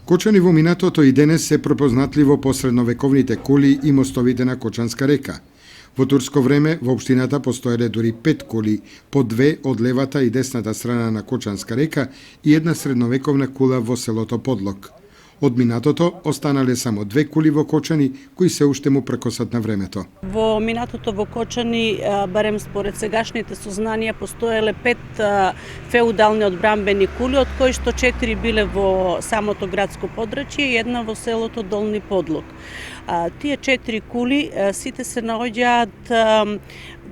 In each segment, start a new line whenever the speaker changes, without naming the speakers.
Кочани во минатото и денес се препознатливо по средновековните кули и мостовите на Кочанска река. Во турско време во општината постоеле дури 5 кули, по 2 од левата и десната страна на Кочанска река и една средновековна кула во селото Подлог. Од минатото останале само 2 кули во Кочани, кои се уште му прекосат на времето.
Во минатото во Кочани, барем според сегашните сознанија, постоеле 5 феудални одбранбени кули, од кои што 4 биле во самото градско подрачје и една во селото Долни Подлог. Тие 4 кули сите се наоѓаат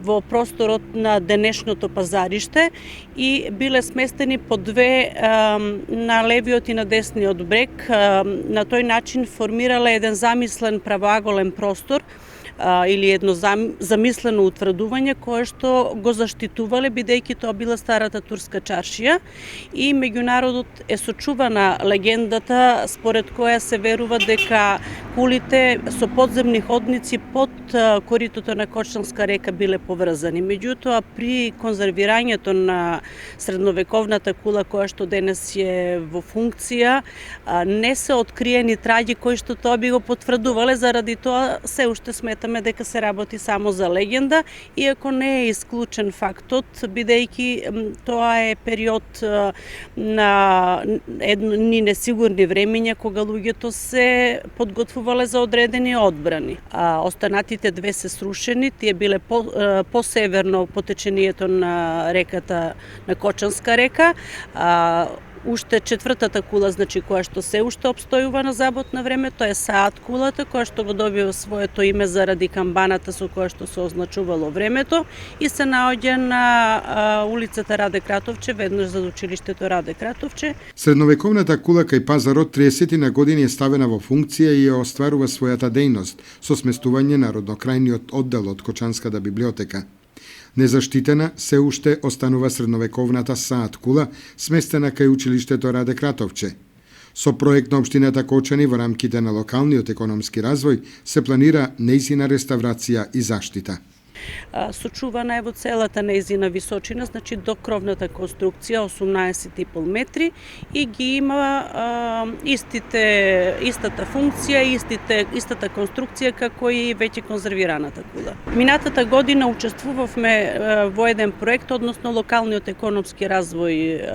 во просторот на денешното пазариште и биле сместени по 2 на левиот и на десниот брег. На тој начин формирале еден замислен правоаголен простор или едно замислено утврдување кое што го заштитувале, бидејќи тоа била старата турска чаршија, и меѓу народот е сочувана легендата според која се верува дека кулите со подземни ходници под коритото на Кочанска река биле поврзани. Меѓутоа, при конзервирањето на средновековната кула која што денес е во функција, не се откриени траѓи кои што тоа би го потврдувале, заради тоа се уште сметаме дека се работи само за легенда, иако не е исклучен фактот, бидејќи тоа е период на едни несигурни времења кога луѓето се подготвувале за одредени одбрани. Останатите 2 се срушени, тие биле по северно по течението на реката, на Кочанска река. Уште 4-та кула, значи, која што се уште обстојува на забот на време, тоа е Саат кулата, која што го добива своето име заради камбаната со која што се означувало времето и се наоѓа на улицата Раде Кратовче, веднаш за училиштето Раде Кратовче.
Средновековната кула кај пазарот 30 на години е ставена во функција и ја остварува својата дејност со сместување на роднокрајниот оддел од Кочанската библиотека. Незаштитена се уште останува средновековната Саат кула, сместена кај училиштето Раде Кратовче. Со проект на општината Кочани во рамките на локалниот економски развој се планира нејзина реставрација и заштита.
Сочувана е во целата нејзина височина, значи до кровната конструкција 18,5 метри и ги има истата функција, истата конструкција како и веќе конзервираната кула. Минатата година учествувавме во еден проект, односно локалниот економски развој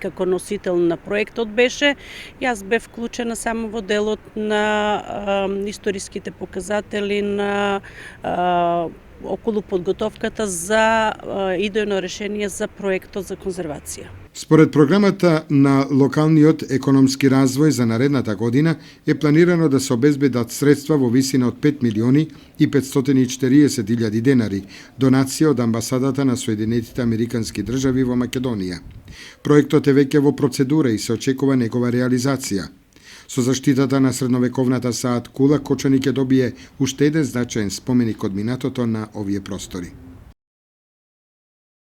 како носител на проектот беше. Јас бев вклучена само во делот на историските показатели на околу подготовката за идејно решение за проектот за конзервација.
Според програмата на локалниот економски развој за наредната година е планирано да се обезбедат средства во висина од 5 милиони и 540 илјади денари, донација од амбасадата на Соединетите Американски држави во Македонија. Проектот е веќе во процедура и се очекува негова реализација. Со заштитата на средновековната Саат кула, Кочани ќе добие уште еден значаен споменик од минатото на овие простори.